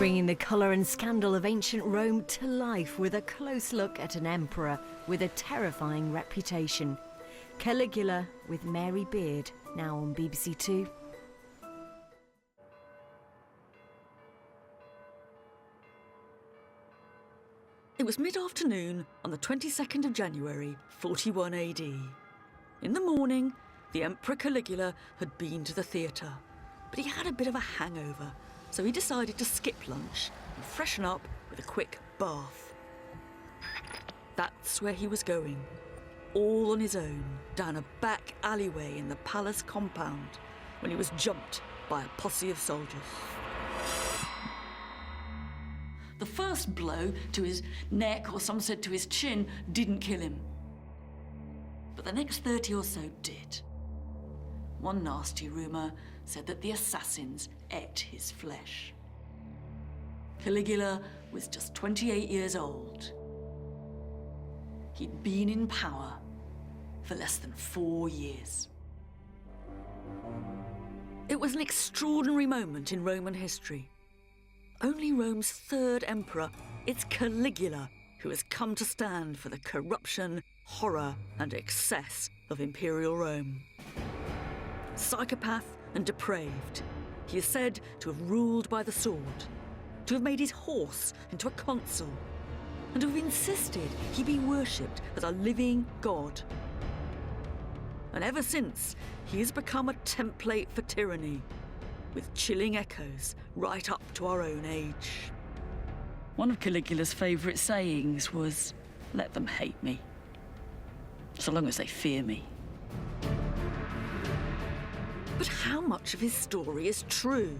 bringing the colour and scandal of ancient Rome to life with a close look at an emperor with a terrifying reputation. Caligula with Mary Beard, now on BBC Two. It was mid-afternoon on the 22nd of January, 41 AD. In the morning, the Emperor Caligula had been to the theatre, but he had a bit of a hangover, so he decided to skip lunch and freshen up with a quick bath. That's where he was going, all on his own, down a back alleyway in the palace compound, when he was jumped by a posse of soldiers. The first blow to his neck, or some said to his chin, didn't kill him. But the next 30 or so did. One nasty rumour said that the assassins ate his flesh. Caligula was just 28 years old. He'd been in power for less than 4 years. It was an extraordinary moment in Roman history. Only Rome's third emperor, it's Caligula, who has come to stand for the corruption, horror, and excess of imperial Rome. Psychopath and depraved, he is said to have ruled by the sword, to have made his horse into a consul, and to have insisted he be worshipped as a living god. And ever since, he has become a template for tyranny, with chilling echoes right up to our own age. One of Caligula's favourite sayings was, "Let them hate me, so long as they fear me." But how much of his story is true?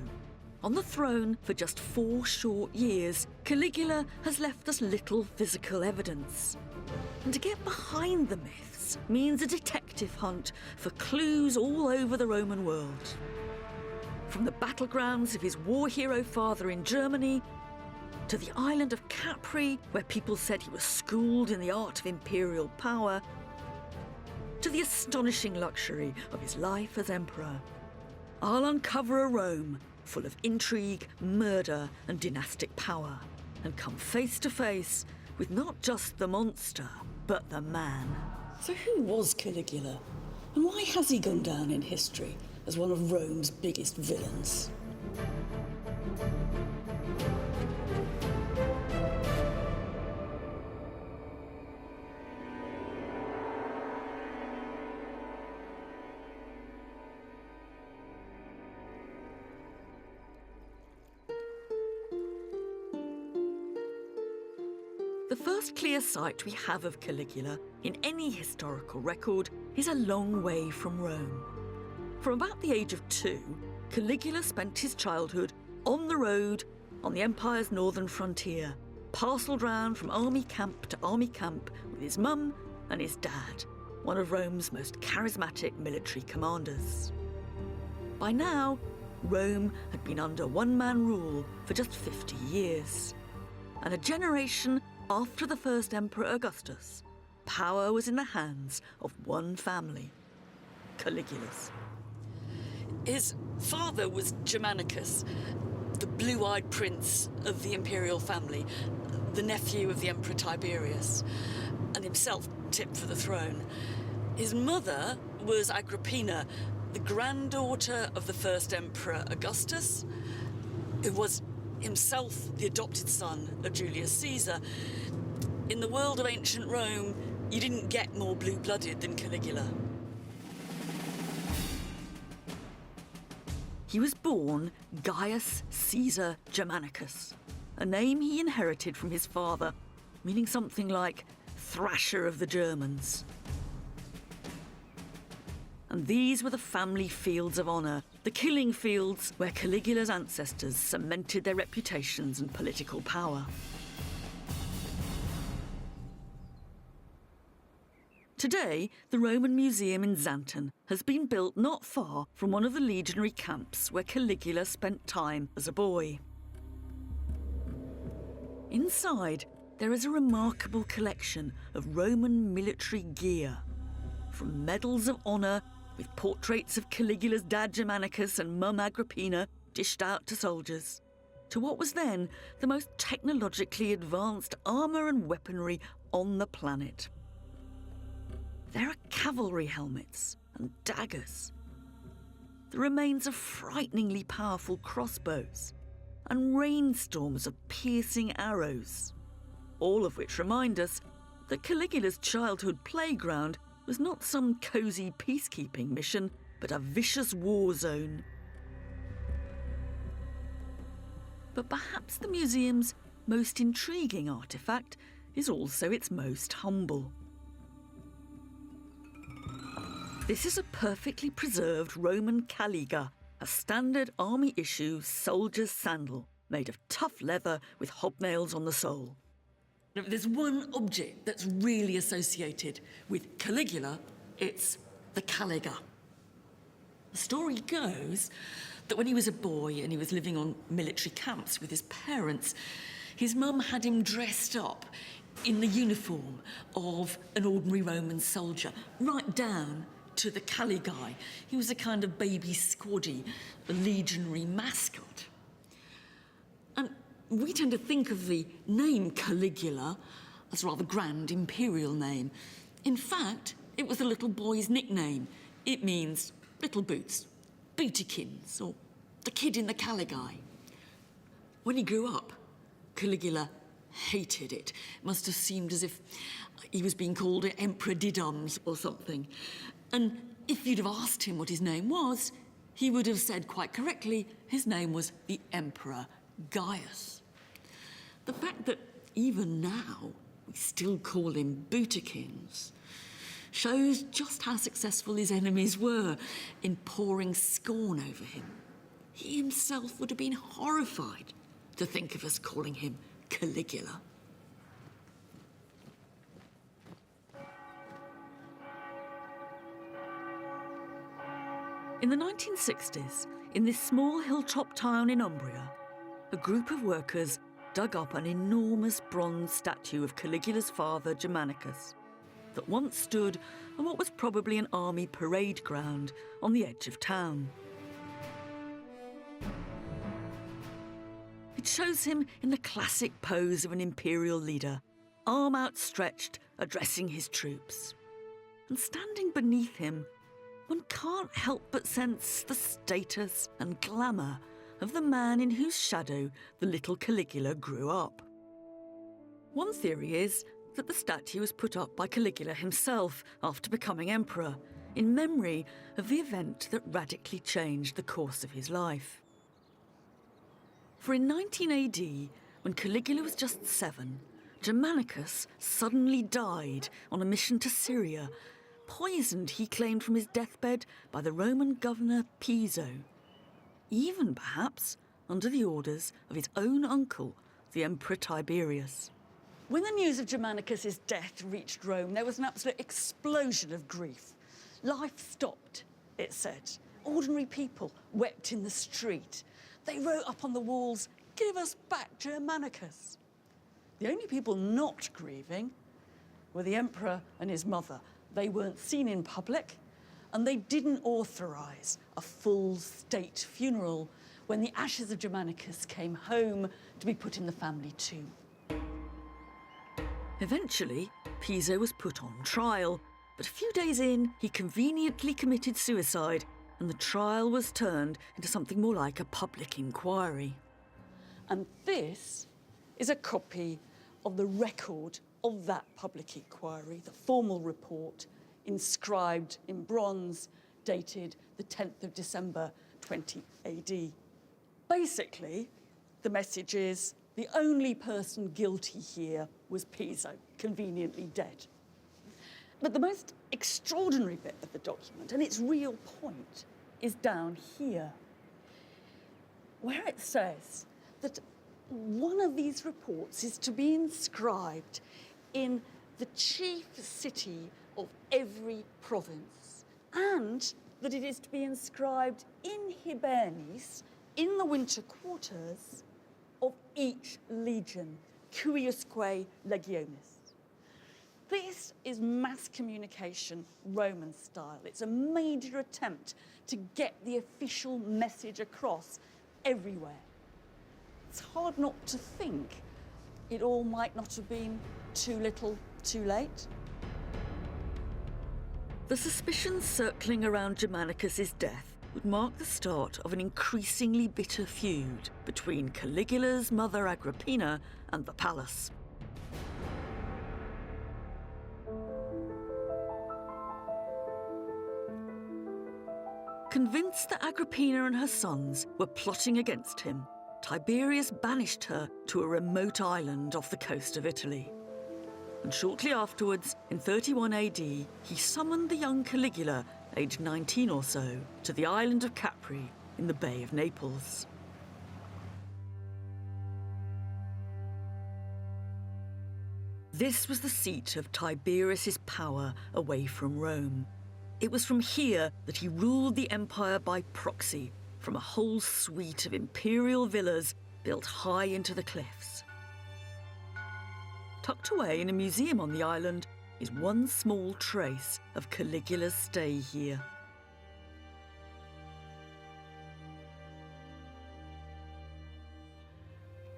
On the throne for just 4 short years, Caligula has left us little physical evidence. And to get behind the myths means a detective hunt for clues all over the Roman world. From the battlegrounds of his war hero father in Germany, to the island of Capri, where people said he was schooled in the art of imperial power, to the astonishing luxury of his life as emperor, I'll uncover a Rome full of intrigue, murder, and dynastic power, and come face to face with not just the monster, but the man. So who was Caligula? And why has he gone down in history as one of Rome's biggest villains? The first clear sight we have of Caligula in any historical record is a long way from Rome. From about the age of 2, Caligula spent his childhood on the road on the empire's northern frontier, parcelled round from army camp to army camp with his mum and his dad, one of Rome's most charismatic military commanders. By now, Rome had been under one-man rule for just 50 years. And a generation after the first Emperor Augustus, power was in the hands of one family, Caligula's. His father was Germanicus, the blue-eyed prince of the imperial family, the nephew of the Emperor Tiberius, and himself tipped for the throne. His mother was Agrippina, the granddaughter of the first Emperor Augustus, who was himself the adopted son of Julius Caesar. In the world of ancient Rome, you didn't get more blue-blooded than Caligula. He was born Gaius Caesar Germanicus, a name he inherited from his father, meaning something like thrasher of the Germans. And these were the family fields of honour, the killing fields where Caligula's ancestors cemented their reputations and political power. Today, the Roman Museum in Xanten has been built not far from one of the legionary camps where Caligula spent time as a boy. Inside, there is a remarkable collection of Roman military gear, from medals of honour with portraits of Caligula's dad Germanicus and mum Agrippina dished out to soldiers, to what was then the most technologically advanced armour and weaponry on the planet. There are cavalry helmets and daggers, the remains of frighteningly powerful crossbows, and rainstorms of piercing arrows, all of which remind us that Caligula's childhood playground was not some cosy peacekeeping mission, but a vicious war zone. But perhaps the museum's most intriguing artefact is also its most humble. This is a perfectly preserved Roman caliga, a standard army-issue soldier's sandal made of tough leather with hobnails on the sole. Now, if there's one object that's really associated with Caligula, it's the caliga. The story goes that when he was a boy and he was living on military camps with his parents, his mum had him dressed up in the uniform of an ordinary Roman soldier, right down to the Caligae. He was a kind of baby squaddy, a legionary mascot. And we tend to think of the name Caligula as a rather grand imperial name. In fact, it was the little boy's nickname. It means little boots, bootykins, or the kid in the Caligae. When he grew up, Caligula hated it. It must have seemed as if he was being called Emperor Didums or something. And if you'd have asked him what his name was, he would have said quite correctly his name was the Emperor Gaius. The fact that even now we still call him bootykins shows just how successful his enemies were in pouring scorn over him. He himself would have been horrified to think of us calling him Caligula. In the 1960s, in this small hilltop town in Umbria, a group of workers dug up an enormous bronze statue of Caligula's father, Germanicus, that once stood on what was probably an army parade ground on the edge of town. It shows him in the classic pose of an imperial leader, arm outstretched, addressing his troops. And standing beneath him, one can't help but sense the status and glamour of the man in whose shadow the little Caligula grew up. One theory is that the statue was put up by Caligula himself after becoming emperor, in memory of the event that radically changed the course of his life. For in 19 AD, when Caligula was just 7, Germanicus suddenly died on a mission to Syria, poisoned, he claimed, from his deathbed by the Roman governor Piso, even perhaps under the orders of his own uncle, the Emperor Tiberius. When the news of Germanicus' death reached Rome, there was an absolute explosion of grief. Life stopped, it said. Ordinary people wept in the street. They wrote up on the walls, "Give us back Germanicus." The only people not grieving were the emperor and his mother. They weren't seen in public, and they didn't authorise a full state funeral when the ashes of Germanicus came home to be put in the family tomb. Eventually, Piso was put on trial, but a few days in, he conveniently committed suicide, and the trial was turned into something more like a public inquiry. And this is a copy of the record of that public inquiry, the formal report, inscribed in bronze, dated the 10th of December 20 AD. Basically, the message is the only person guilty here was Piso, conveniently dead. But the most extraordinary bit of the document, and its real point, is down here, where it says that one of these reports is to be inscribed in the chief city of every province, and that it is to be inscribed in Hibernis, in the winter quarters of each legion, cuiusque legionis. This is mass communication Roman style. It's a major attempt to get the official message across everywhere. it's hard not to think it all might not have been too little, too late. The suspicions circling around Germanicus's death would mark the start of an increasingly bitter feud between Caligula's mother Agrippina and the palace. Convinced that Agrippina and her sons were plotting against him, Tiberius banished her to a remote island off the coast of Italy. And shortly afterwards, in 31 AD, he summoned the young Caligula, aged 19 or so, to the island of Capri in the Bay of Naples. This was the seat of Tiberius's power away from Rome. It was from here that he ruled the empire by proxy, from a whole suite of imperial villas built high into the cliffs. Tucked away in a museum on the island is one small trace of Caligula's stay here.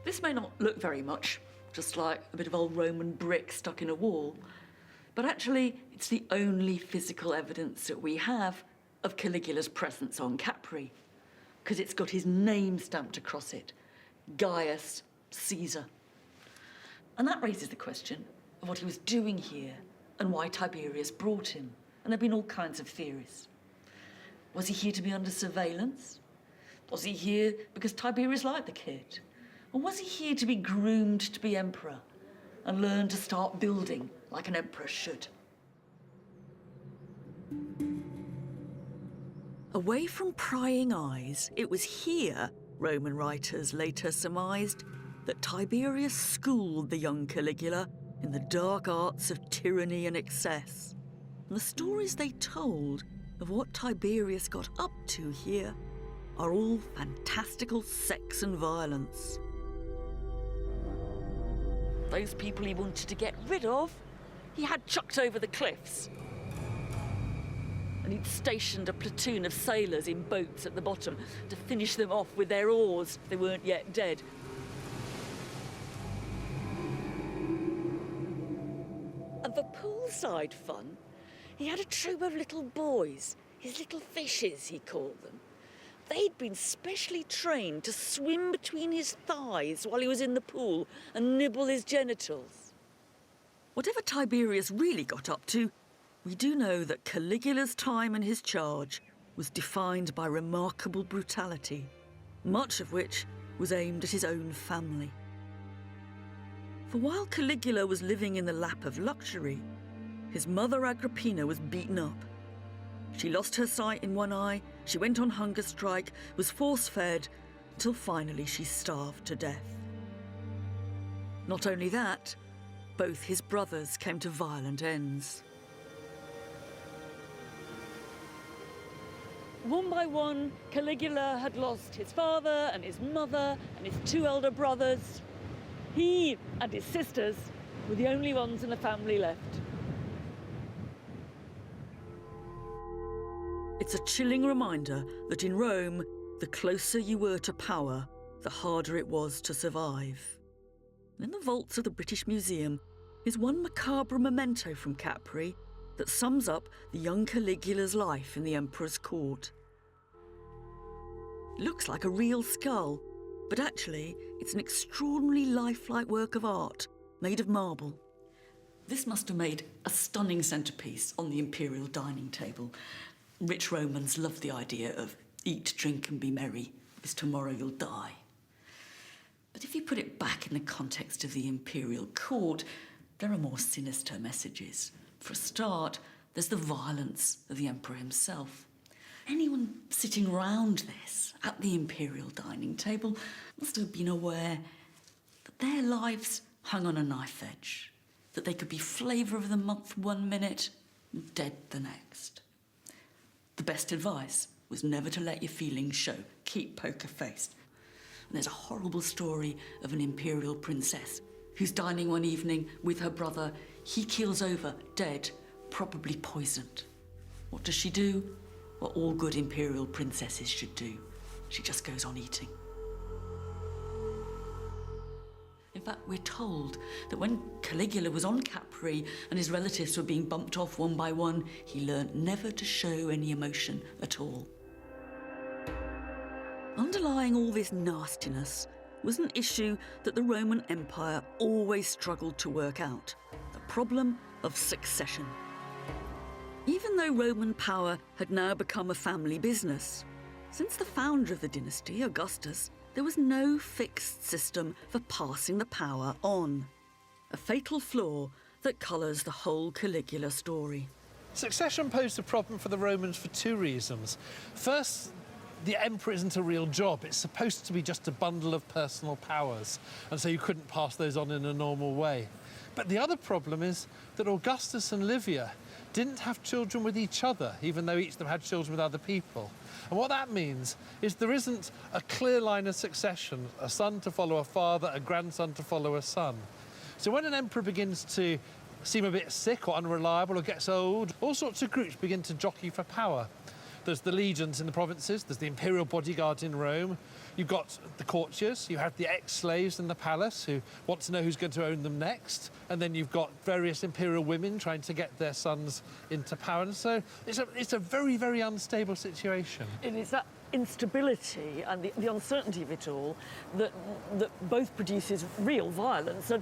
This may not look very much, just like a bit of old Roman brick stuck in a wall, but actually it's the only physical evidence that we have of Caligula's presence on Capri, because it's got his name stamped across it, Gaius Caesar. And that raises the question of what he was doing here and why Tiberius brought him. And there have been all kinds of theories. Was he here to be under surveillance? Was he here because Tiberius liked the kid? Or was he here to be groomed to be emperor and learn to start building like an emperor should? Away from prying eyes, it was here, Roman writers later surmised, that Tiberius schooled the young Caligula in the dark arts of tyranny and excess. And the stories they told of what Tiberius got up to here are all fantastical sex and violence. Those people he wanted to get rid of, he had chucked over the cliffs. And he'd stationed a platoon of sailors in boats at the bottom to finish them off with their oars if they weren't yet dead. And for poolside fun, he had a troop of little boys, his little fishes, he called them. They'd been specially trained to swim between his thighs while he was in the pool and nibble his genitals. Whatever Tiberius really got up to, we do know that Caligula's time in his charge was defined by remarkable brutality, much of which was aimed at his own family. For while Caligula was living in the lap of luxury, his mother Agrippina was beaten up. She lost her sight in one eye, she went on hunger strike, was force-fed, until finally she starved to death. Not only that, both his brothers came to violent ends. One by one, Caligula had lost his father and his mother and his two elder brothers. He and his sisters were the only ones in the family left. It's a chilling reminder that in Rome, the closer you were to power, the harder it was to survive. In the vaults of the British Museum is one macabre memento from Capri that sums up the young Caligula's life in the emperor's court. It looks like a real skull, but actually it's an extraordinarily lifelike work of art made of marble. This must have made a stunning centrepiece on the imperial dining table. Rich Romans loved the idea of eat, drink and be merry, because tomorrow you'll die. But if you put it back in the context of the imperial court, there are more sinister messages. For a start, there's the violence of the emperor himself. Anyone sitting round this, at the imperial dining table, must have been aware that their lives hung on a knife edge, that they could be flavour of the month one minute and dead the next. The best advice was never to let your feelings show. Keep poker-faced. And there's a horrible story of an imperial princess who's dining one evening with her brother. He keels over, dead, probably poisoned. What does she do? What all good imperial princesses should do. She just goes on eating. fact, we're told that when Caligula was on Capri and his relatives were being bumped off one by one, he learnt never to show any emotion at all. Underlying all this nastiness was an issue that the Roman Empire always struggled to work out: the problem of succession. Even though Roman power had now become a family business, since the founder of the dynasty, Augustus, there was no fixed system for passing the power on. A fatal flaw that colours the whole Caligula story. Succession posed a problem for the Romans for two reasons. First, the emperor isn't a real job. It's supposed to be just a bundle of personal powers, and so you couldn't pass those on in a normal way. But the other problem is that Augustus and Livia didn't have children with each other, even though each of them had children with other people. And what that means is there isn't a clear line of succession, a son to follow a father, a grandson to follow a son. So when an emperor begins to seem a bit sick or unreliable or gets old, all sorts of groups begin to jockey for power. There's the legions in the provinces, there's the imperial bodyguard in Rome, you've got the courtiers, you have the ex-slaves in the palace who want to know who's going to own them next, and then you've got various imperial women trying to get their sons into power. And so it's a very, very unstable situation. It is that instability and the uncertainty of it all that both produces real violence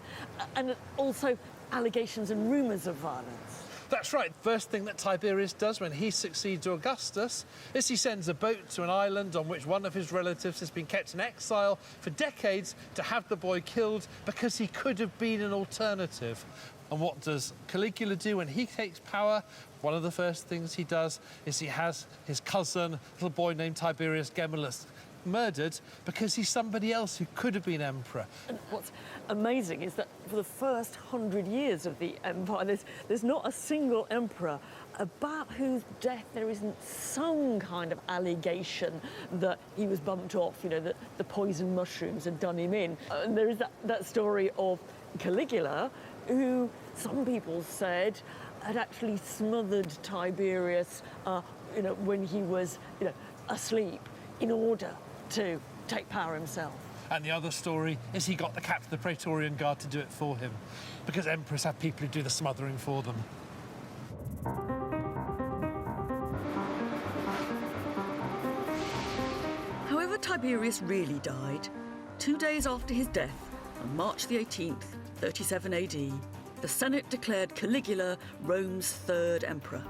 and also allegations and rumours of violence. That's right. First thing that Tiberius does when he succeeds Augustus is he sends a boat to an island on which one of his relatives has been kept in exile for decades to have the boy killed because he could have been an alternative. And what does Caligula do when he takes power? One of the first things he does is he has his cousin, a little boy named Tiberius Gemellus, murdered because he's somebody else who could have been emperor. And what's amazing is that for the first 100 years of the empire, there's not a single emperor about whose death there isn't some kind of allegation that he was bumped off, you know, that the poison mushrooms had done him in. And there is that story of Caligula, who some people said had actually smothered Tiberius, when he was, asleep, in order to take power himself. And the other story is he got the captain of the Praetorian Guard to do it for him, because emperors have people who do the smothering for them. However Tiberius really died, 2 days after his death, on March the 18th, 37 AD, the Senate declared Caligula Rome's third emperor.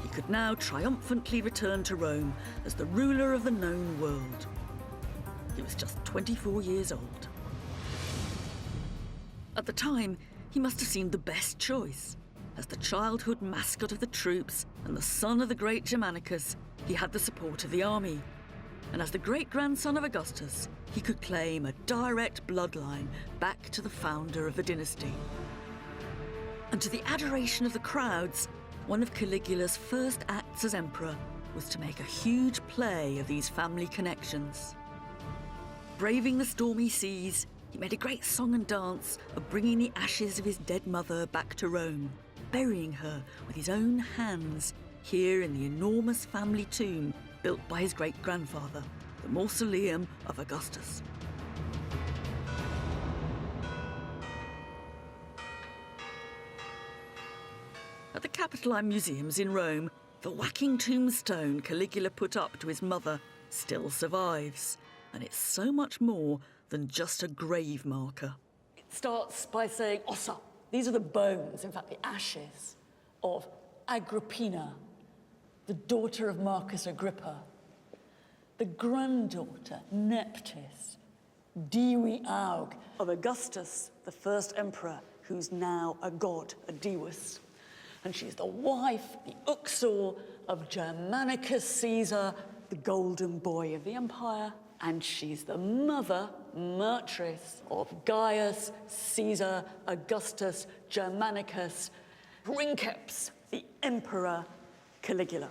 He could now triumphantly return to Rome as the ruler of the known world. He was just 24 years old. At the time, he must have seemed the best choice. As the childhood mascot of the troops and the son of the great Germanicus, he had the support of the army. And as the great-grandson of Augustus, he could claim a direct bloodline back to the founder of the dynasty. And to the adoration of the crowds, one of Caligula's first acts as emperor was to make a huge play of these family connections. Braving the stormy seas, he made a great song and dance of bringing the ashes of his dead mother back to Rome, burying her with his own hands here in the enormous family tomb built by his great-grandfather, the Mausoleum of Augustus. At the Capitoline Museums in Rome, the whacking tombstone Caligula put up to his mother still survives, and it's so much more than just a grave marker. It starts by saying ossa. These are the bones, in fact, the ashes of Agrippina, the daughter of Marcus Agrippa, the granddaughter, Neptis, Divi Aug, of Augustus, the first emperor, who's now a god, a deus. And she's the wife, the uxor, of Germanicus Caesar, the golden boy of the empire. And she's the mother, Matris, of Gaius, Caesar, Augustus, Germanicus, Princeps, the emperor, Caligula.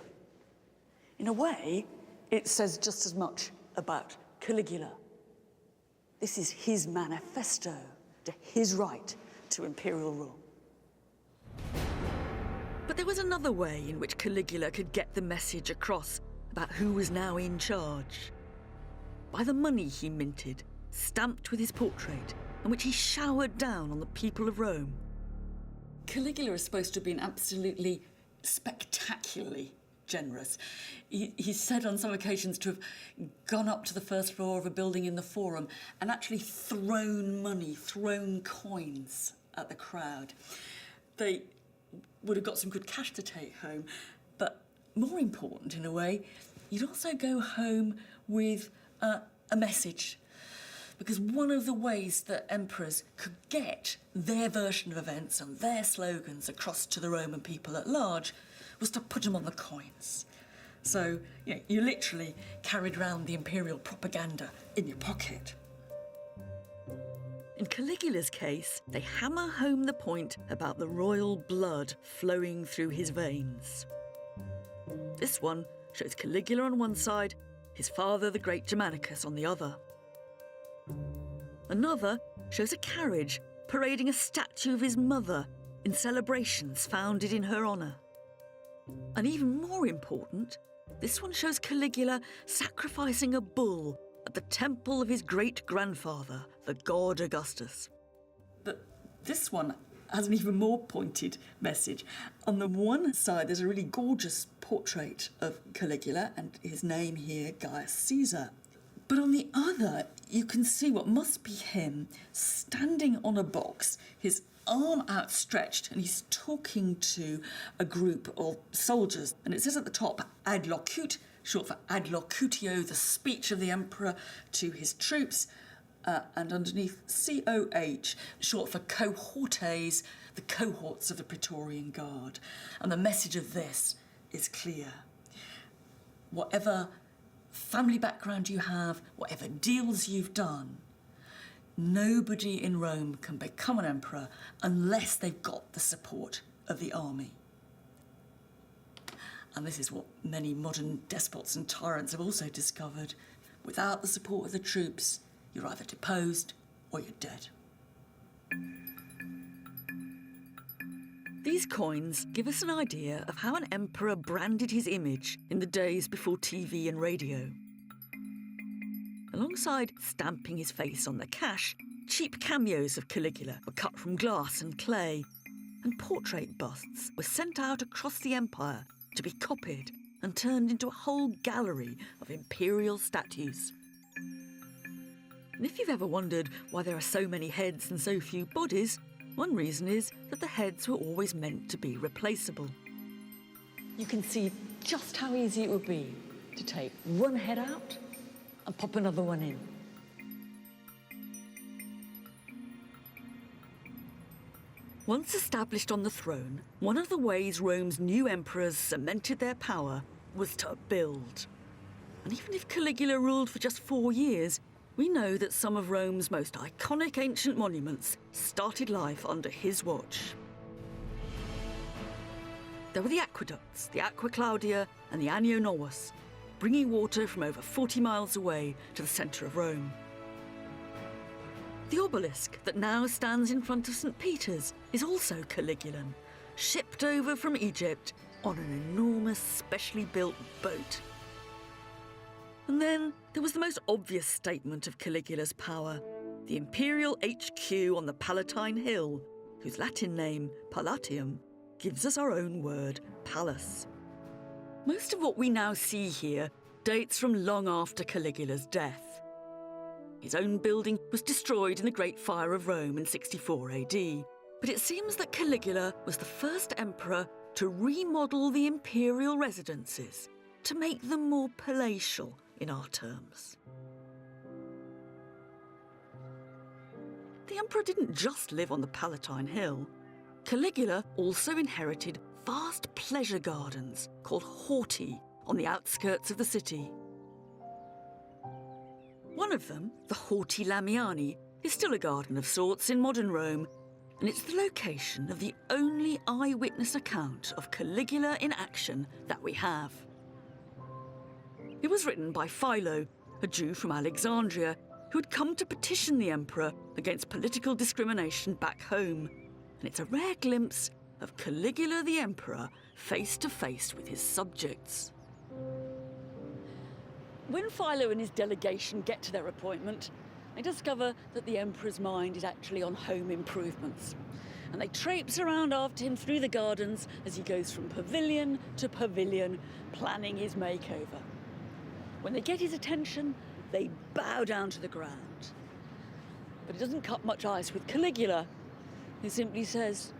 In a way, it says just as much about Caligula. This is his manifesto to his right to imperial rule. But there was another way in which Caligula could get the message across about who was now in charge. By the money he minted, stamped with his portrait, and which he showered down on the people of Rome. Caligula is supposed to have been absolutely spectacularly generous. He's said on some occasions to have gone up to the first floor of a building in the Forum and actually thrown money, thrown coins at the crowd. They would have got some good cash to take home, but more important in a way, you'd also go home with a message. Because one of the ways that emperors could get their version of events and their slogans across to the Roman people at large was to put them on the coins. So, you literally carried around the imperial propaganda in your pocket. In Caligula's case, they hammer home the point about the royal blood flowing through his veins. This one shows Caligula on one side, his father, the great Germanicus, on the other. Another shows a carriage parading a statue of his mother in celebrations founded in her honour. And even more important, this one shows Caligula sacrificing a bull at the temple of his great-grandfather, the god Augustus. But this one has an even more pointed message. On the one side, there's a really gorgeous portrait of Caligula and his name here, Gaius Caesar. But on the other, you can see what must be him standing on a box, his arm outstretched, and he's talking to a group of soldiers. And it says at the top, ad locute, short for ad locutio, the speech of the emperor to his troops, and underneath COH, short for cohortes, the cohorts of the Praetorian Guard. And the message of this is clear. Whatever family background you have, whatever deals you've done, nobody in Rome can become an emperor unless they've got the support of the army. And this is what many modern despots and tyrants have also discovered. Without the support of the troops, you're either deposed or you're dead. These coins give us an idea of how an emperor branded his image in the days before TV and radio. Alongside stamping his face on the cash, cheap cameos of Caligula were cut from glass and clay, and portrait busts were sent out across the empire to be copied and turned into a whole gallery of imperial statues. And if you've ever wondered why there are so many heads and so few bodies, one reason is that the heads were always meant to be replaceable. You can see just how easy it would be to take one head out and pop another one in. Once established on the throne, one of the ways Rome's new emperors cemented their power was to build. And even if Caligula ruled for just 4 years, we know that some of Rome's most iconic ancient monuments started life under his watch. There were the aqueducts, the Aqua Claudia and the Anio Novus, bringing water from over 40 miles away to the centre of Rome. The obelisk that now stands in front of St. Peter's is also Caligulan, shipped over from Egypt on an enormous specially built boat. And then there was the most obvious statement of Caligula's power, the imperial HQ on the Palatine Hill, whose Latin name, Palatium, gives us our own word, palace. Most of what we now see here dates from long after Caligula's death. His own building was destroyed in the Great Fire of Rome in 64 AD, but it seems that Caligula was the first emperor to remodel the imperial residences to make them more palatial in our terms. The emperor didn't just live on the Palatine Hill. Caligula also inherited vast pleasure gardens called horti on the outskirts of the city. One of them, the Horti Lamiani, is still a garden of sorts in modern Rome, and it's the location of the only eyewitness account of Caligula in action that we have. It was written by Philo, a Jew from Alexandria, who had come to petition the emperor against political discrimination back home, and it's a rare glimpse of Caligula the emperor face to face with his subjects. When Philo and his delegation get to their appointment, they discover that the emperor's mind is actually on home improvements. And they traipse around after him through the gardens as he goes from pavilion to pavilion, planning his makeover. When they get his attention, they bow down to the ground. But it doesn't cut much ice with Caligula, who simply says,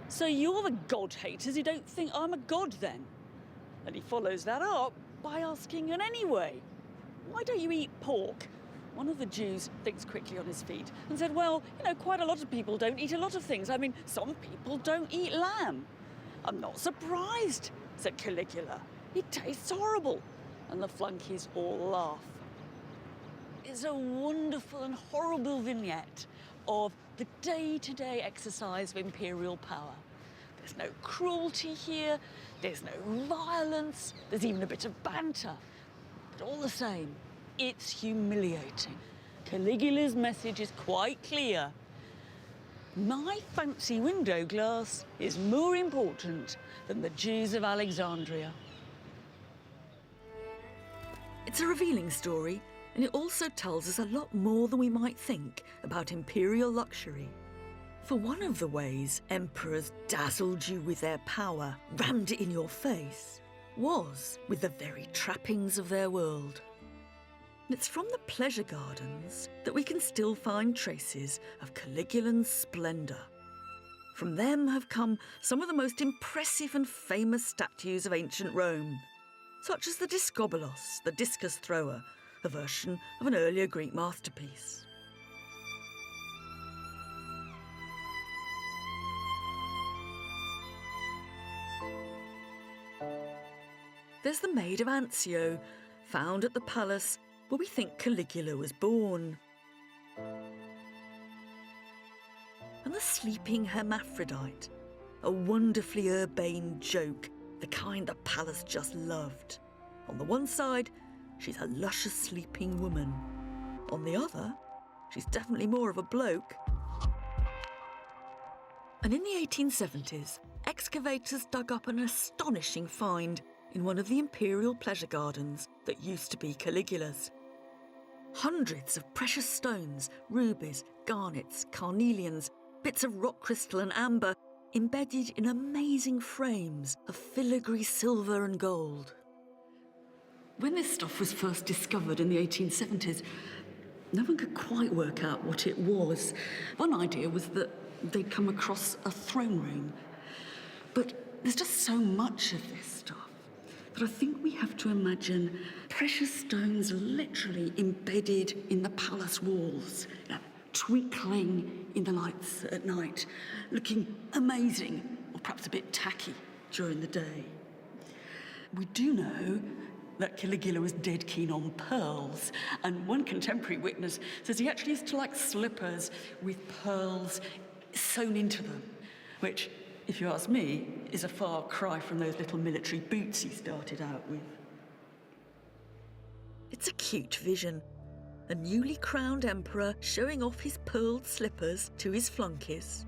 "So you're the god-haters who don't think I'm a god then?" And he follows that up by asking, "And anyway, why don't you eat pork?" One of the Jews thinks quickly on his feet and said, "Well, quite a lot of people don't eat a lot of things. I mean, some people don't eat lamb." "I'm not surprised," said Caligula. "It tastes horrible." And the flunkies all laugh. It's a wonderful and horrible vignette of the day-to-day exercise of imperial power. There's no cruelty here, there's no violence, there's even a bit of banter. But all the same, it's humiliating. Caligula's message is quite clear. My fancy window glass is more important than the Jews of Alexandria. It's a revealing story, and it also tells us a lot more than we might think about imperial luxury. For one of the ways emperors dazzled you with their power, rammed it in your face, was with the very trappings of their world. And it's from the pleasure gardens that we can still find traces of Caligulan's splendour. From them have come some of the most impressive and famous statues of ancient Rome, such as the Discobolos, the discus thrower, a version of an earlier Greek masterpiece. There's the Maid of Anzio, found at the palace where we think Caligula was born. And the sleeping hermaphrodite, a wonderfully urbane joke, the kind the palace just loved. On the one side, she's a luscious sleeping woman. On the other, she's definitely more of a bloke. And in the 1870s, excavators dug up an astonishing find in one of the imperial pleasure gardens that used to be Caligula's. Hundreds of precious stones, rubies, garnets, carnelians, bits of rock crystal and amber, embedded in amazing frames of filigree silver and gold. When this stuff was first discovered in the 1870s, no one could quite work out what it was. One idea was that they'd come across a throne room. But there's just so much of this stuff that I think we have to imagine precious stones literally embedded in the palace walls, twinkling in the lights at night, looking amazing, or perhaps a bit tacky during the day. We do know that Caligula was dead keen on pearls, and one contemporary witness says he actually used to like slippers with pearls sewn into them, which, if you ask me, is a far cry from those little military boots he started out with. It's a cute vision. A newly crowned emperor showing off his pearled slippers to his flunkies.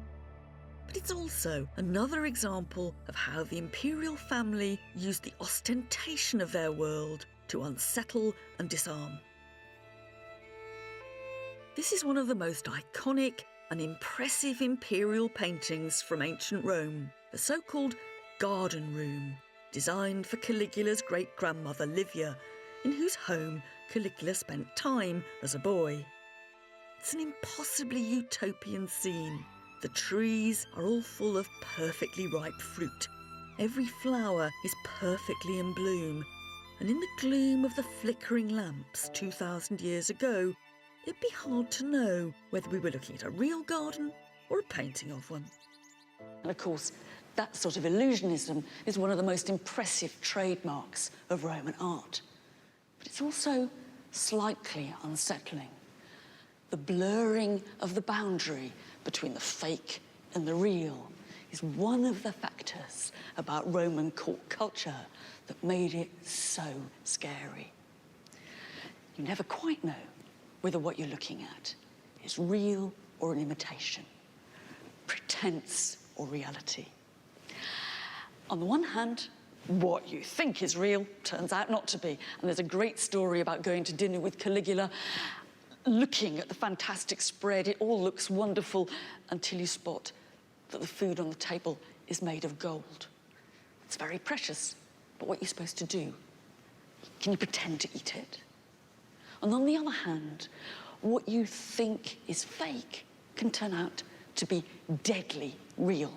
But it's also another example of how the imperial family used the ostentation of their world to unsettle and disarm. This is one of the most iconic and impressive imperial paintings from ancient Rome, the so-called Garden Room, designed for Caligula's great-grandmother Livia, in whose home Caligula spent time as a boy. It's an impossibly utopian scene. The trees are all full of perfectly ripe fruit. Every flower is perfectly in bloom, and in the gloom of the flickering lamps 2,000 years ago, it'd be hard to know whether we were looking at a real garden or a painting of one. And of course, that sort of illusionism is one of the most impressive trademarks of Roman art. But it's also slightly unsettling. The blurring of the boundary between the fake and the real is one of the factors about Roman court culture that made it so scary. You never quite know whether what you're looking at is real or an imitation, pretense or reality. On the one hand, what you think is real turns out not to be. And there's a great story about going to dinner with Caligula looking at the fantastic spread, it all looks wonderful until you spot that the food on the table is made of gold. It's very precious, but what are you supposed to do? Can you pretend to eat it? And on the other hand, what you think is fake can turn out to be deadly real.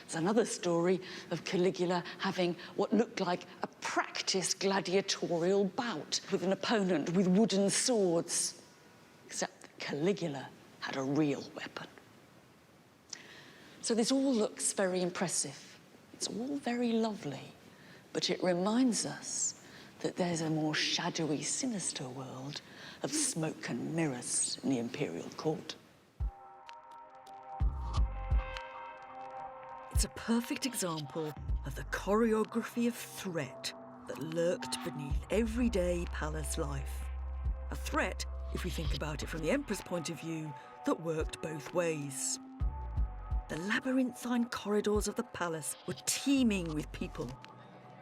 There's another story of Caligula having what looked like a practiced gladiatorial bout with an opponent with wooden swords, except that Caligula had a real weapon. So this all looks very impressive. It's all very lovely, but it reminds us that there's a more shadowy, sinister world of smoke and mirrors in the imperial court. It's a perfect example of the choreography of threat that lurked beneath everyday palace life. A threat, if we think about it from the Emperor's point of view, that worked both ways. The labyrinthine corridors of the palace were teeming with people,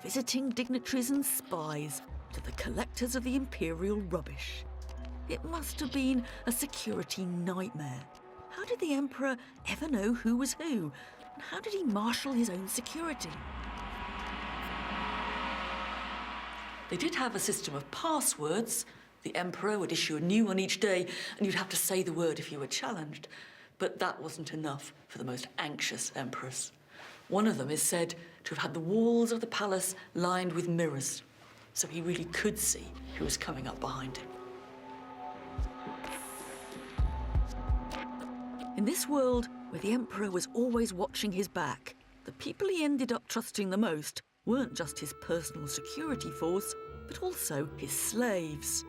visiting dignitaries and spies to the collectors of the imperial rubbish. It must have been a security nightmare. How did the Emperor ever know who was who? And how did he marshal his own security? They did have a system of passwords. The Emperor would issue a new one each day, and you'd have to say the word if you were challenged. But that wasn't enough for the most anxious emperors. One of them is said to have had the walls of the palace lined with mirrors, so he really could see who was coming up behind him. In this world, where the Emperor was always watching his back, the people he ended up trusting the most weren't just his personal security force, but also his slaves.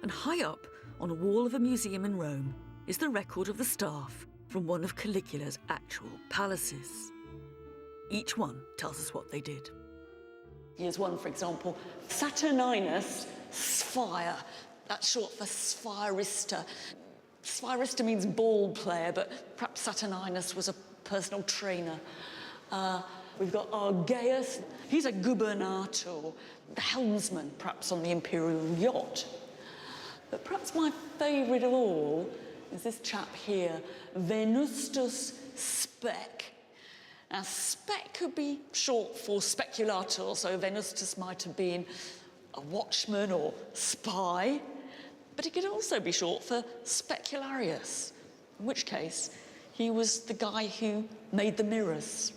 And high up on a wall of a museum in Rome is the record of the staff from one of Caligula's actual palaces. Each one tells us what they did. Here's one, for example, Saturninus Sphere. That's short for Spherista. Spherista means ball player, but perhaps Saturninus was a personal trainer. We've got Argaeus. He's a gubernator, the helmsman, perhaps on the imperial yacht. But perhaps my favourite of all is this chap here, Venustus Spec. Now, spec could be short for speculator, so Venustus might have been a watchman or spy, but it could also be short for specularius, in which case he was the guy who made the mirrors.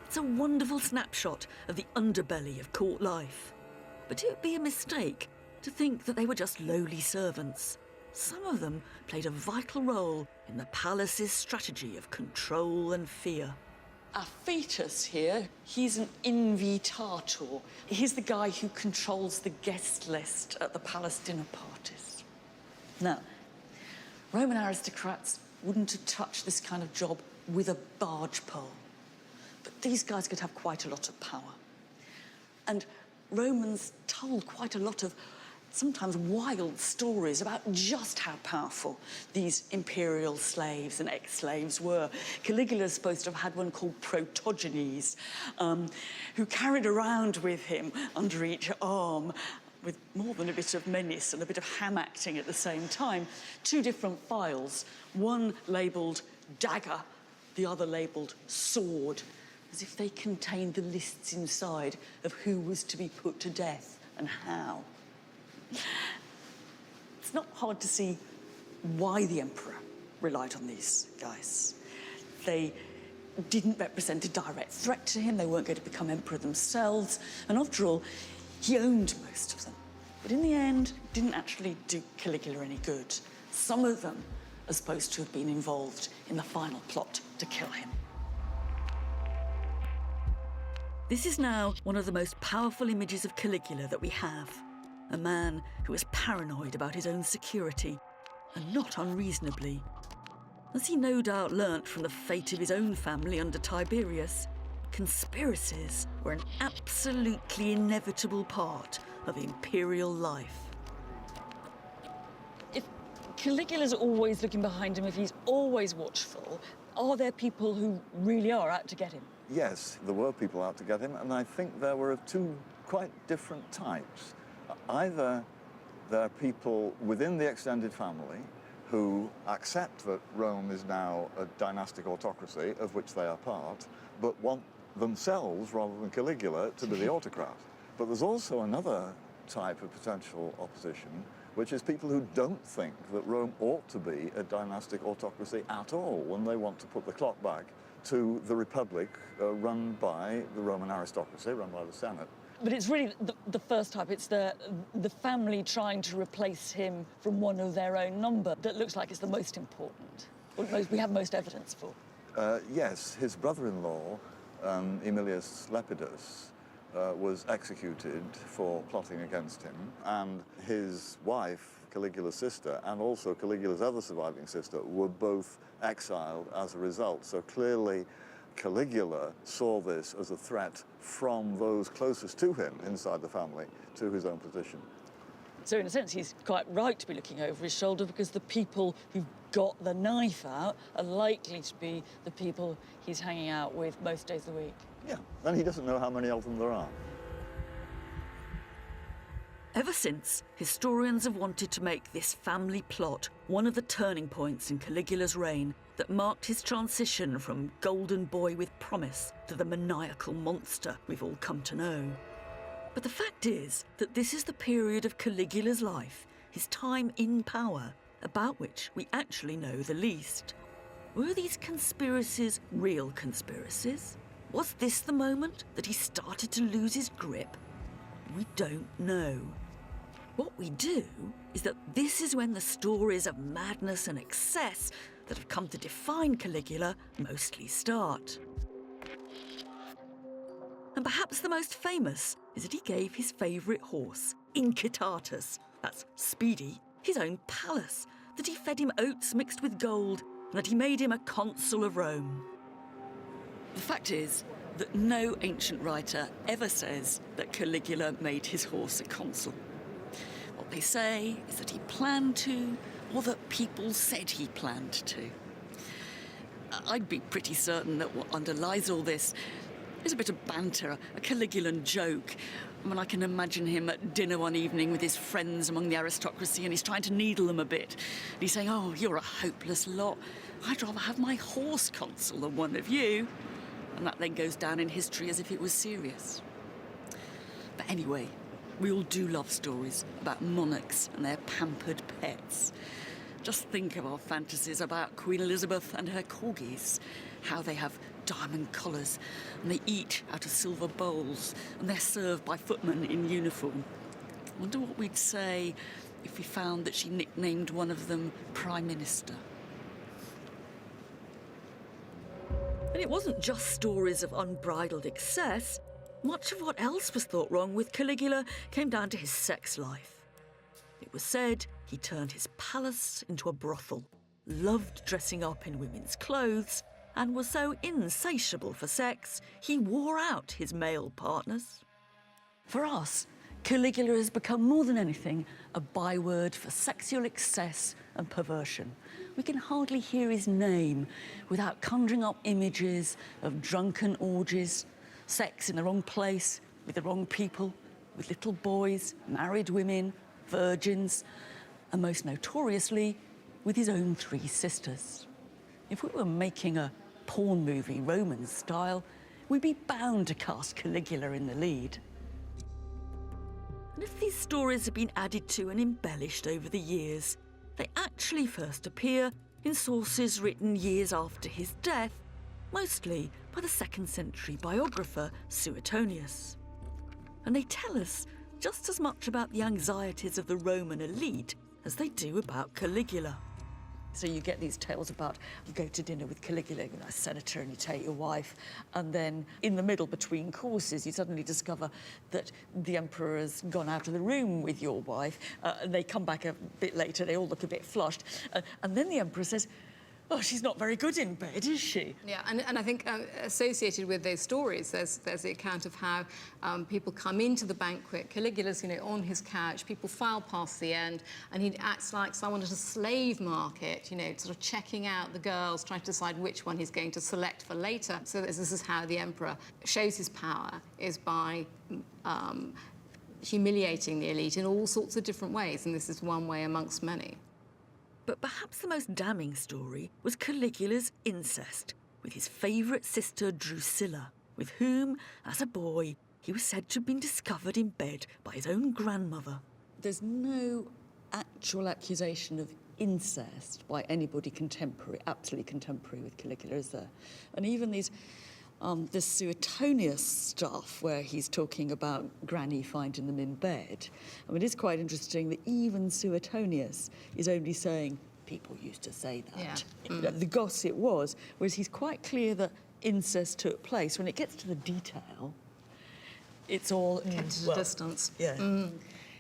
It's a wonderful snapshot of the underbelly of court life. But it would be a mistake to think that they were just lowly servants. Some of them played a vital role in the palace's strategy of control and fear. Our fetus here, he's an invitator. He's the guy who controls the guest list at the palace dinner parties. Now, Roman aristocrats wouldn't have touched this kind of job with a barge pole. But these guys could have quite a lot of power. And Romans told quite a lot of sometimes wild stories about just how powerful these imperial slaves and ex-slaves were. Caligula's supposed to have had one called Protogenes, who carried around with him under each arm, with more than a bit of menace and a bit of ham-acting at the same time, 2 different files, one labelled dagger, the other labelled sword, as if they contained the lists inside of who was to be put to death and how. It's not hard to see why the Emperor relied on these guys. They didn't represent a direct threat to him, they weren't going to become Emperor themselves, and after all, he owned most of them. But in the end, didn't actually do Caligula any good. Some of them are supposed to have been involved in the final plot to kill him. This is now one of the most powerful images of Caligula that we have. A man who was paranoid about his own security, and not unreasonably. As he no doubt learnt from the fate of his own family under Tiberius, conspiracies were an absolutely inevitable part of imperial life. If Caligula's always looking behind him, if he's always watchful, are there people who really are out to get him? Yes, there were people out to get him, and I think there were of 2 quite different types. Either There are people within the extended family who accept that Rome is now a dynastic autocracy, of which they are part, but want themselves, rather than Caligula, to be the autocrat. But there's also another type of potential opposition, which is people who don't think that Rome ought to be a dynastic autocracy at all, when they want to put the clock back to the republic run by the Roman aristocracy, run by the Senate. But it's really the first type. It's the family trying to replace him from one of their own number that looks like it's the most important, or we have most evidence for. Yes, his brother-in-law, Aemilius Lepidus, was executed for plotting against him, and his wife, Caligula's sister, and also Caligula's other surviving sister, were both exiled as a result. So clearly, Caligula saw this as a threat from those closest to him inside the family to his own position. So in a sense, he's quite right to be looking over his shoulder, because the people who've got the knife out are likely to be the people he's hanging out with most days of the week. Yeah, and he doesn't know how many of them there are. Ever since, historians have wanted to make this family plot one of the turning points in Caligula's reign that marked his transition from golden boy with promise to the maniacal monster we've all come to know. But the fact is that this is the period of Caligula's life, his time in power, about which we actually know the least. Were these conspiracies real conspiracies? Was this the moment that he started to lose his grip? We don't know. What we do is that this is when the stories of madness and excess that have come to define Caligula mostly start. And perhaps the most famous is that he gave his favourite horse, Incitatus, that's Speedy, his own palace, that he fed him oats mixed with gold, and that he made him a consul of Rome. The fact is that no ancient writer ever says that Caligula made his horse a consul. What they say is that he planned to, or that people said he planned to. I'd be pretty certain that what underlies all this is a bit of banter, a Caligulan joke. I mean, I can imagine him at dinner one evening with his friends among the aristocracy, and he's trying to needle them a bit. And he's saying, "Oh, you're a hopeless lot. I'd rather have my horse consul than one of you." And that then goes down in history as if it was serious. But anyway, we all do love stories about monarchs and their pampered pets. Just think of our fantasies about Queen Elizabeth and her corgis, how they have diamond collars and they eat out of silver bowls and they're served by footmen in uniform. I wonder what we'd say if we found that she nicknamed one of them Prime Minister. And it wasn't just stories of unbridled excess. Much of what else was thought wrong with Caligula came down to his sex life. It was said he turned his palace into a brothel, loved dressing up in women's clothes, and was so insatiable for sex, he wore out his male partners. For us, Caligula has become more than anything a byword for sexual excess and perversion. We can hardly hear his name without conjuring up images of drunken orgies, sex in the wrong place, with the wrong people, with little boys, married women, virgins, and most notoriously, with his own 3 sisters. If we were making a porn movie Roman style, we'd be bound to cast Caligula in the lead. And if these stories have been added to and embellished over the years, they actually first appear in sources written years after his death, mostly by the 2nd century biographer Suetonius. And they tell us just as much about the anxieties of the Roman elite as they do about Caligula. So you get these tales about you go to dinner with Caligula, you know, a senator, and you take your wife, and then in the middle between courses you suddenly discover that the emperor has gone out of the room with your wife, and they come back a bit later, they all look a bit flushed, and then the emperor says, "Oh, she's not very good in bed, is she?" Yeah, and I think associated with those stories, there's the account of how people come into the banquet. Caligula's, on his couch. People file past the end, and he acts like someone at a slave market, sort of checking out the girls, trying to decide which one he's going to select for later. So this is how the emperor shows his power, is by humiliating the elite in all sorts of different ways, and this is one way amongst many. But perhaps the most damning story was Caligula's incest with his favourite sister Drusilla, with whom, as a boy, he was said to have been discovered in bed by his own grandmother. There's no actual accusation of incest by anybody contemporary, absolutely contemporary with Caligula, is there? And even these, this Suetonius stuff where he's talking about Granny finding them in bed. I mean, it's quite interesting that even Suetonius is only saying, people used to say that. Yeah. The gossip was, whereas he's quite clear that incest took place. When it gets to the detail, it's all... Kept at a distance. Yeah.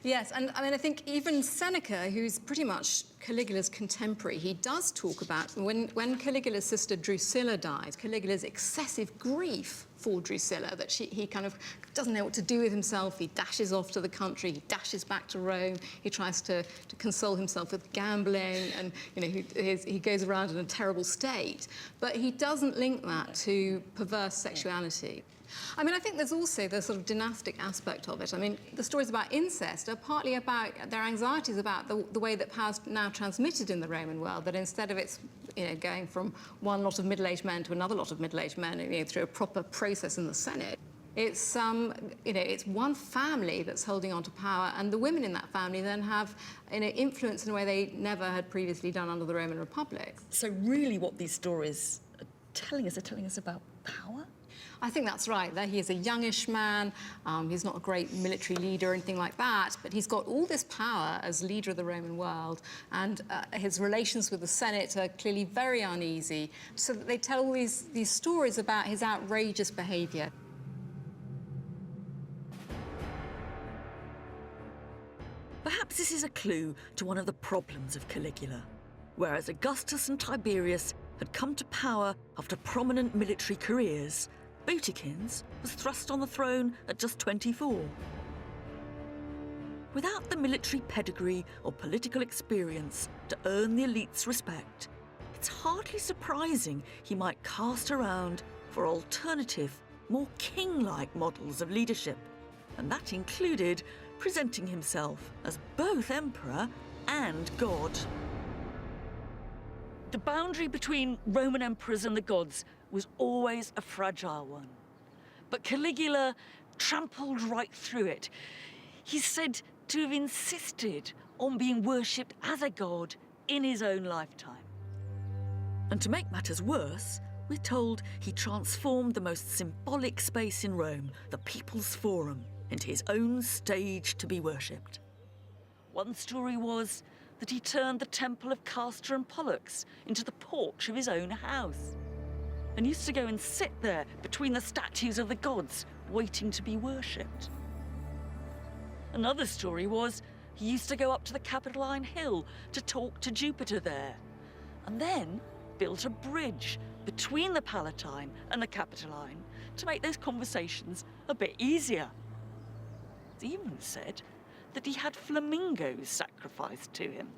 Yes, and I mean, I think even Seneca, who's pretty much Caligula's contemporary, he does talk about when Caligula's sister Drusilla died, Caligula's excessive grief for Drusilla, that he kind of doesn't know what to do with himself. He dashes off to the country, he dashes back to Rome, he tries to console himself with gambling, and you know, he goes around in a terrible state. But he doesn't link that to perverse sexuality. I mean, I think there's also the sort of dynastic aspect of it. I mean, the stories about incest are partly about their anxieties about the way that power's now transmitted in the Roman world, that instead of it's, you know, going from one lot of middle-aged men to another lot of middle-aged men, you know, through a proper process in the Senate, it's, you know, it's one family that's holding on to power, and the women in that family then have, you know, influence in a way they never had previously done under the Roman Republic. So really what these stories are telling us about power? I think that's right. There he is, a youngish man. He's not a great military leader or anything like that, but he's got all this power as leader of the Roman world, and his relations with the Senate are clearly very uneasy, so that they tell all these stories about his outrageous behaviour. Perhaps this is a clue to one of the problems of Caligula. Whereas Augustus and Tiberius had come to power after prominent military careers, Boutykins was thrust on the throne at just 24. Without the military pedigree or political experience to earn the elite's respect, it's hardly surprising he might cast around for alternative, more king-like models of leadership, and that included presenting himself as both emperor and god. The boundary between Roman emperors and the gods was always a fragile one. But Caligula trampled right through it. He's said to have insisted on being worshipped as a god in his own lifetime. And to make matters worse, we're told he transformed the most symbolic space in Rome, the People's Forum, into his own stage to be worshipped. One story was that he turned the temple of Castor and Pollux into the porch of his own house, and used to go and sit there between the statues of the gods, waiting to be worshipped. Another story was he used to go up to the Capitoline Hill to talk to Jupiter there, and then built a bridge between the Palatine and the Capitoline to make those conversations a bit easier. It's even said that he had flamingos sacrificed to him.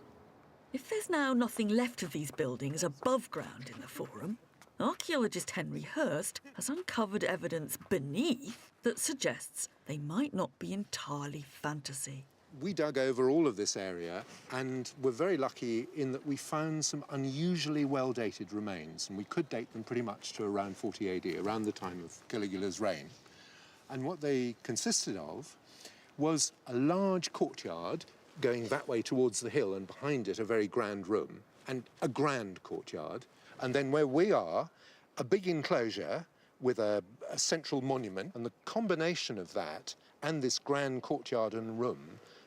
If there's now nothing left of these buildings above ground in the Forum, archaeologist Henry Hurst has uncovered evidence beneath that suggests they might not be entirely fantasy. We dug over all of this area and were very lucky in that we found some unusually well-dated remains, and we could date them pretty much to around 40 AD, around the time of Caligula's reign. And what they consisted of was a large courtyard going that way towards the hill, and behind it a very grand room, and a grand courtyard. And then where we are, a big enclosure with a central monument, and the combination of that and this grand courtyard and room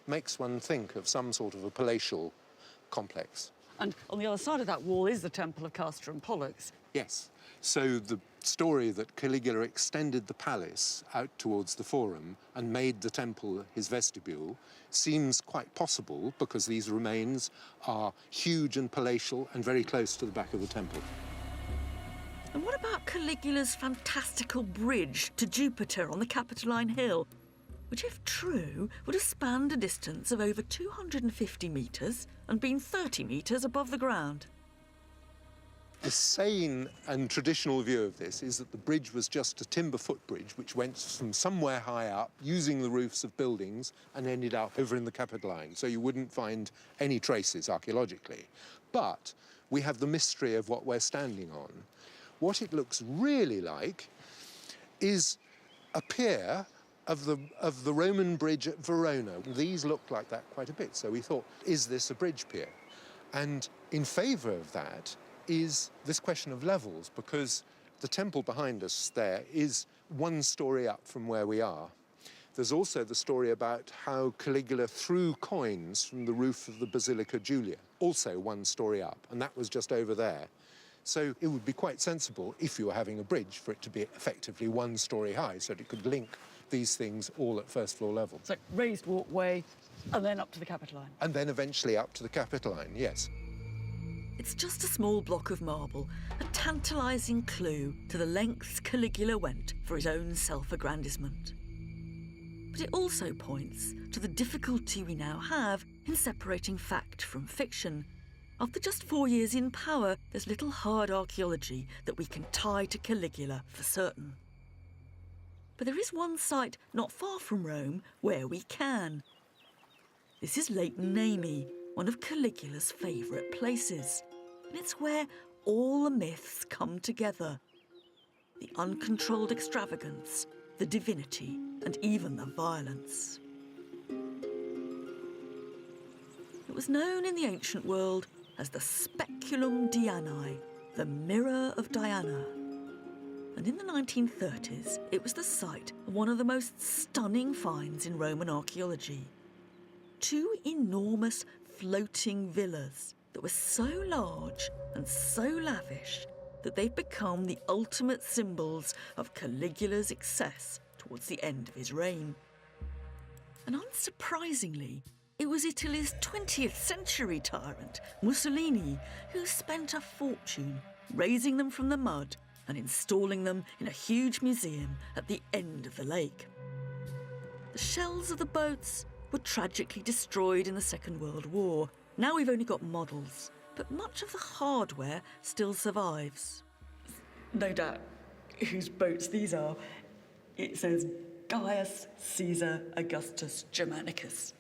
makes one think of some sort of a palatial complex. And on the other side of that wall is the temple of Castor and Pollux. Yes. So the story that Caligula extended the palace out towards the Forum and made the temple his vestibule seems quite possible, because these remains are huge and palatial and very close to the back of the temple. And what about Caligula's fantastical bridge to Jupiter on the Capitoline Hill, which, if true, would have spanned a distance of over 250 metres and been 30 metres above the ground? The sane and traditional view of this is that the bridge was just a timber footbridge which went from somewhere high up using the roofs of buildings and ended up over in the Capitoline, so you wouldn't find any traces archaeologically. But we have the mystery of what we're standing on. What it looks really like is a pier of the Roman bridge at Verona. These looked like that quite a bit, so we thought, is this a bridge pier? And in favour of that is this question of levels, because the temple behind us there is 1 story up from where we are. There's also the story about how Caligula threw coins from the roof of the Basilica Julia, also 1 story up, and that was just over there. So it would be quite sensible, if you were having a bridge, for it to be effectively 1 story high, so that it could link these things all at first floor level. So raised walkway, and then up to the Capitoline. And then eventually up to the Capitoline, yes. It's just a small block of marble, a tantalising clue to the lengths Caligula went for his own self-aggrandisement. But it also points to the difficulty we now have in separating fact from fiction. After just 4 years in power, there's little hard archaeology that we can tie to Caligula for certain. But there is one site not far from Rome where we can. This is Lake Nemi, one of Caligula's favourite places. And it's where all the myths come together. The uncontrolled extravagance, the divinity, and even the violence. It was known in the ancient world as the Speculum Dianae, the Mirror of Diana. And in the 1930s, it was the site of one of the most stunning finds in Roman archaeology. 2 enormous floating villas that were so large and so lavish that they've become the ultimate symbols of Caligula's excess towards the end of his reign. And unsurprisingly, it was Italy's 20th century tyrant, Mussolini, who spent a fortune raising them from the mud and installing them in a huge museum at the end of the lake. The shells of the boats were tragically destroyed in the Second World War. Now we've only got models, but much of the hardware still survives. No doubt whose boats these are. It says Gaius Caesar Augustus Germanicus.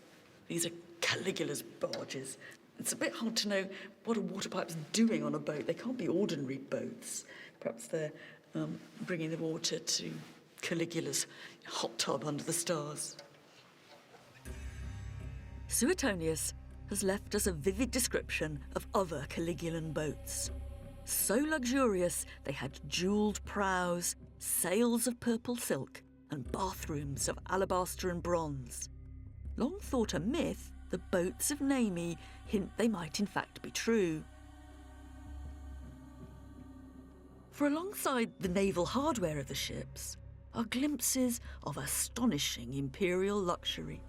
These are Caligula's barges. It's a bit hard to know what a water pipe's doing on a boat. They can't be ordinary boats. Perhaps they're bringing the water to Caligula's hot tub under the stars. Suetonius has left us a vivid description of other Caligulan boats. So luxurious they had jewelled prows, sails of purple silk, and bathrooms of alabaster and bronze. Long thought a myth, the boats of Nemi hint they might in fact be true. For alongside the naval hardware of the ships are glimpses of astonishing imperial luxury.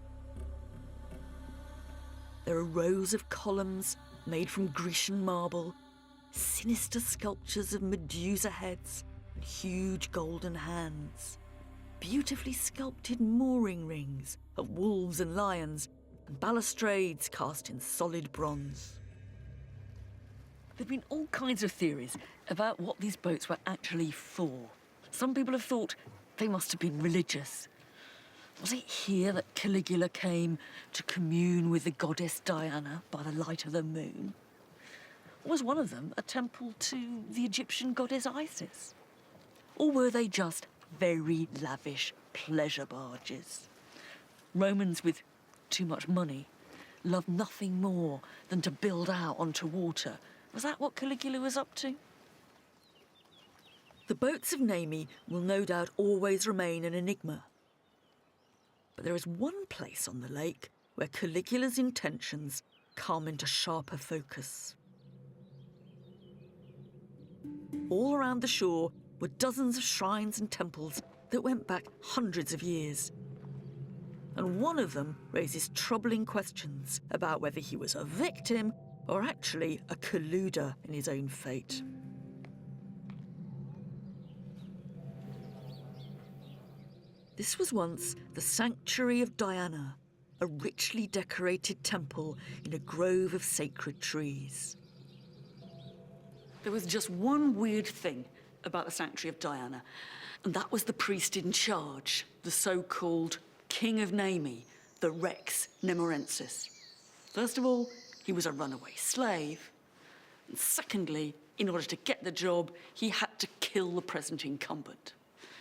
There are rows of columns made from Grecian marble, sinister sculptures of Medusa heads and huge golden hands, beautifully sculpted mooring rings of wolves and lions, and balustrades cast in solid bronze. There've been all kinds of theories about what these boats were actually for. Some people have thought they must have been religious. Was it here that Caligula came to commune with the goddess Diana by the light of the moon? Or was one of them a temple to the Egyptian goddess Isis? Or were they just very lavish pleasure barges? Romans with too much money loved nothing more than to build out onto water. Was that what Caligula was up to? The boats of Nemi will no doubt always remain an enigma. But there is one place on the lake where Caligula's intentions come into sharper focus. All around the shore were dozens of shrines and temples that went back hundreds of years. And one of them raises troubling questions about whether he was a victim or actually a colluder in his own fate. This was once the sanctuary of Diana, a richly decorated temple in a grove of sacred trees. There was just one weird thing about the Sanctuary of Diana, and that was the priest in charge, the so-called King of Nemi, the Rex Nemorensis. First of all, he was a runaway slave. And secondly, in order to get the job, he had to kill the present incumbent.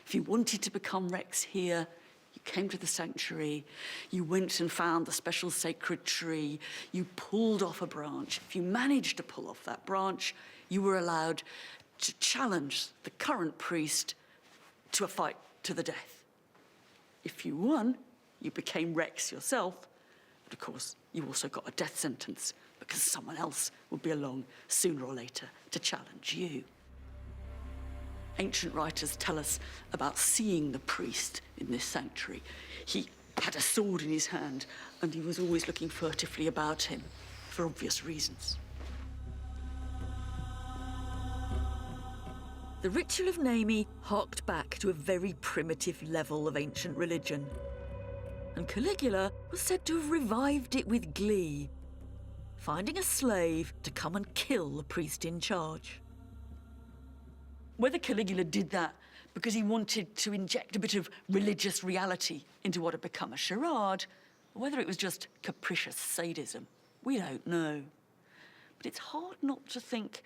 If you wanted to become Rex here, you came to the sanctuary, you went and found the special sacred tree, you pulled off a branch. If you managed to pull off that branch, you were allowed to challenge the current priest to a fight to the death. If you won, you became Rex yourself, but of course, you also got a death sentence because someone else would be along sooner or later to challenge you. Ancient writers tell us about seeing the priest in this sanctuary. He had a sword in his hand, and he was always looking furtively about him, for obvious reasons. The ritual of Nemi harked back to a very primitive level of ancient religion, and Caligula was said to have revived it with glee, finding a slave to come and kill the priest in charge. Whether Caligula did that because he wanted to inject a bit of religious reality into what had become a charade, or whether it was just capricious sadism, we don't know. But it's hard not to think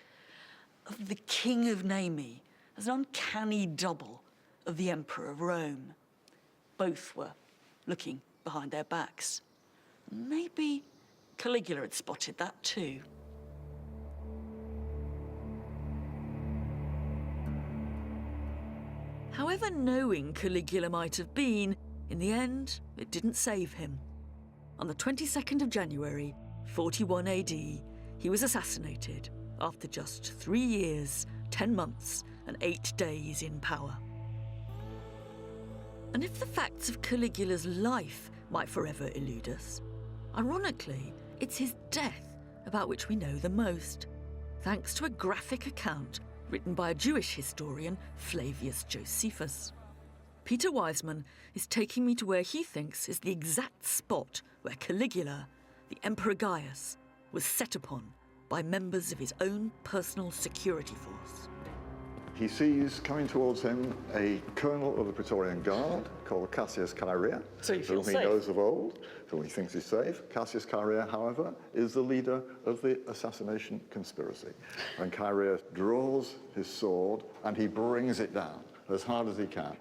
of the King of Nemi as an uncanny double of the Emperor of Rome. Both were looking behind their backs. Maybe Caligula had spotted that too. However knowing Caligula might have been, in the end, it didn't save him. On the 22nd of January, 41 AD, he was assassinated after just 3 years, 10 months, and 8 days in power. And if the facts of Caligula's life might forever elude us, ironically, it's his death about which we know the most, thanks to a graphic account written by a Jewish historian, Flavius Josephus. Peter Wiseman is taking me to where he thinks is the exact spot where Caligula, the Emperor Gaius, was set upon by members of his own personal security force. He sees coming towards him a colonel of the Praetorian Guard called Cassius Chaerea, So he feels whom safe. he knows of old, whom he thinks is safe. Cassius Chaerea, however, is the leader of the assassination conspiracy. And Chaerea draws his sword and he brings it down as hard as he can.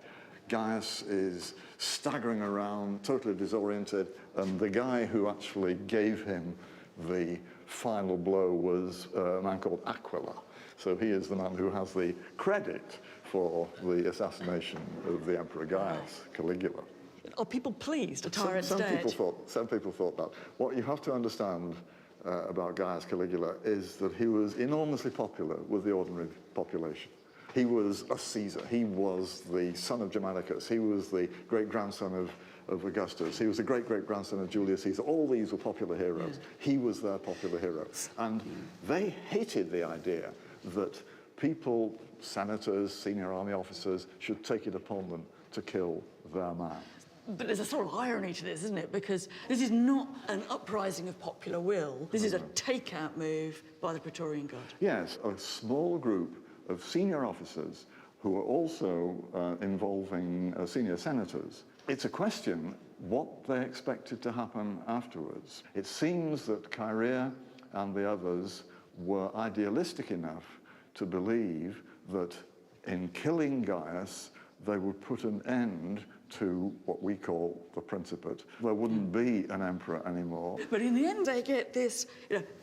Gaius is staggering around, totally disoriented, and the guy who actually gave him the final blow was a man called Aquila. So he is the man who has the credit for the assassination of the Emperor Gaius, Caligula. Are people pleased a tyrant's Some dead? people thought that. What you have to understand about Gaius Caligula is that he was enormously popular with the ordinary population. He was a Caesar. He was the son of Germanicus. He was the great-grandson of Augustus. He was the great-great-grandson of Julius Caesar. All these were popular heroes. Yeah. He was their popular hero. And they hated the idea that people, senators, senior army officers, should take it upon them to kill their man. But there's a sort of irony to this, isn't it? Because this is not an uprising of popular will. This is a takeout move by the Praetorian Guard. Yes, a small group of senior officers who are also involving senior senators. It's a question what they expected to happen afterwards. It seems that Chaerea and the others were idealistic enough to believe that in killing Gaius, they would put an end to what we call the Principate. There wouldn't be an emperor anymore. But in the end, they get this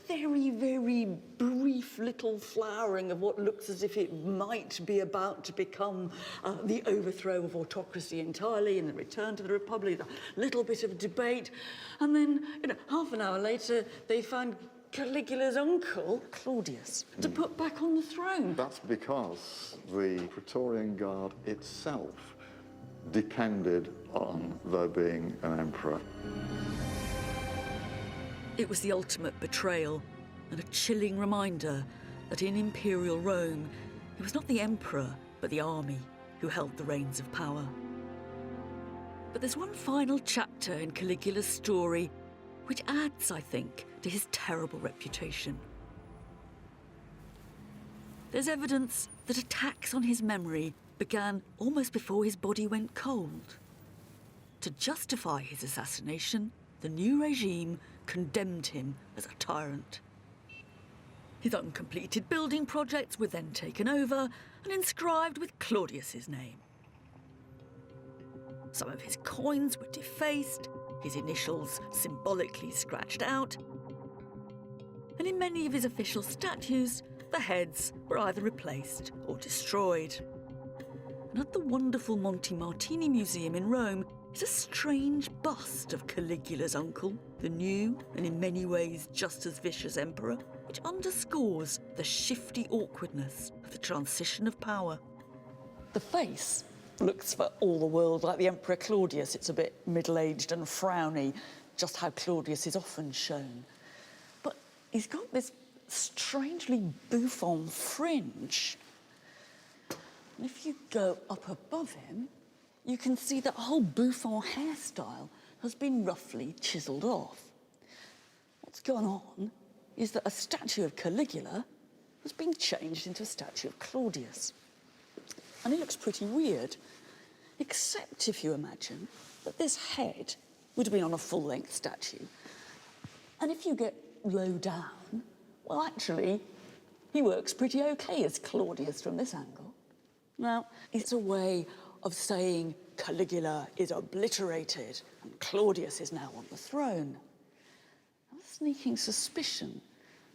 very, very brief little flowering of what looks as if it might be about to become the overthrow of autocracy entirely and the return to the Republic, a little bit of debate. And then, half an hour later, they find Caligula's uncle, Claudius, to put back on the throne. That's because the Praetorian Guard itself depended on there being an emperor. It was the ultimate betrayal and a chilling reminder that in imperial Rome, it was not the emperor, but the army who held the reins of power. But there's one final chapter in Caligula's story which adds, I think, to his terrible reputation. There's evidence that attacks on his memory began almost before his body went cold. To justify his assassination, the new regime condemned him as a tyrant. His uncompleted building projects were then taken over and inscribed with Claudius's name. Some of his coins were defaced, his initials symbolically scratched out, and in many of his official statues, the heads were either replaced or destroyed. And at the wonderful Monte Martini Museum in Rome is a strange bust of Caligula's uncle, the new and in many ways just as vicious emperor, which underscores the shifty awkwardness of the transition of power. The face looks for all the world like the Emperor Claudius. It's a bit middle-aged and frowny, just how Claudius is often shown. But he's got this strangely bouffant fringe. And if you go up above him, you can see that whole bouffant hairstyle has been roughly chiselled off. What's gone on is that a statue of Caligula has been changed into a statue of Claudius. And it looks pretty weird, except if you imagine that this head would have been on a full-length statue. And if you get low down, well, actually, he works pretty okay as Claudius from this angle. Now, it's a way of saying Caligula is obliterated and Claudius is now on the throne. I have a sneaking suspicion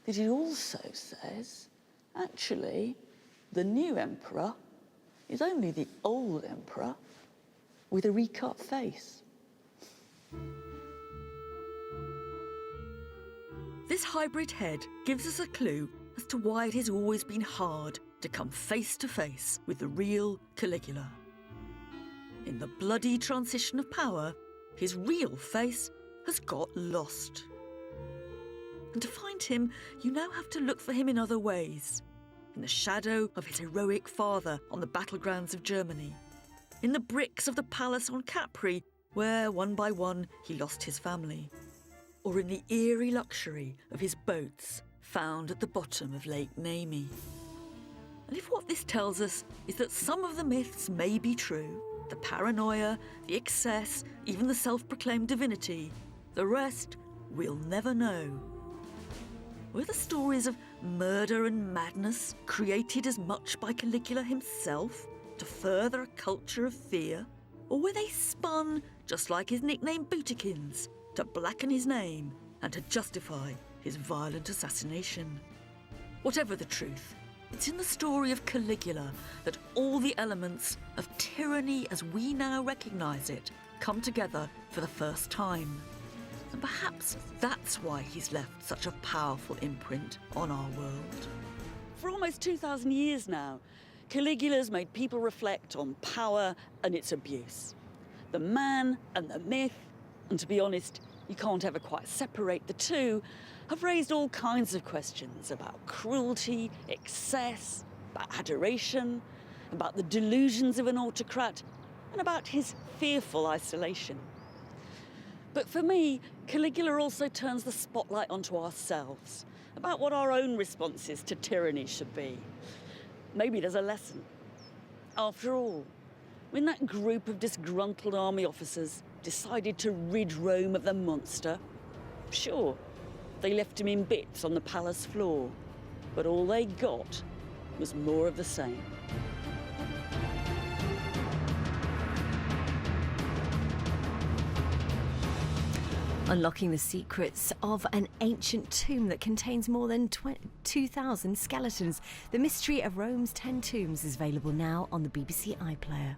that it also says, actually, the new emperor is only the old emperor with a recut face. This hybrid head gives us a clue as to why it has always been hard to come face to face with the real Caligula. In the bloody transition of power, his real face has got lost. And to find him, you now have to look for him in other ways. In the shadow of his heroic father on the battlegrounds of Germany. In the bricks of the palace on Capri, where one by one he lost his family. Or in the eerie luxury of his boats found at the bottom of Lake Nemi. And if what this tells us is that some of the myths may be true, the paranoia, the excess, even the self-proclaimed divinity, the rest we'll never know. Were the stories of murder and madness created as much by Caligula himself to further a culture of fear? Or were they spun, just like his nickname Boutikins, to blacken his name and to justify his violent assassination? Whatever the truth, it's in the story of Caligula that all the elements of tyranny as we now recognise it come together for the first time. And perhaps that's why he's left such a powerful imprint on our world. For almost 2,000 years now, Caligula's made people reflect on power and its abuse. The man and the myth, and to be honest, you can't ever quite separate the two, have raised all kinds of questions about cruelty, excess, about adoration, about the delusions of an autocrat, and about his fearful isolation. But for me, Caligula also turns the spotlight onto ourselves, about what our own responses to tyranny should be. Maybe there's a lesson. After all, when that group of disgruntled army officers decided to rid Rome of the monster, sure, they left him in bits on the palace floor, but all they got was more of the same. Unlocking the secrets of an ancient tomb that contains more than 2,000 skeletons. The Mystery of Rome's 10 Tombs is available now on the BBC iPlayer.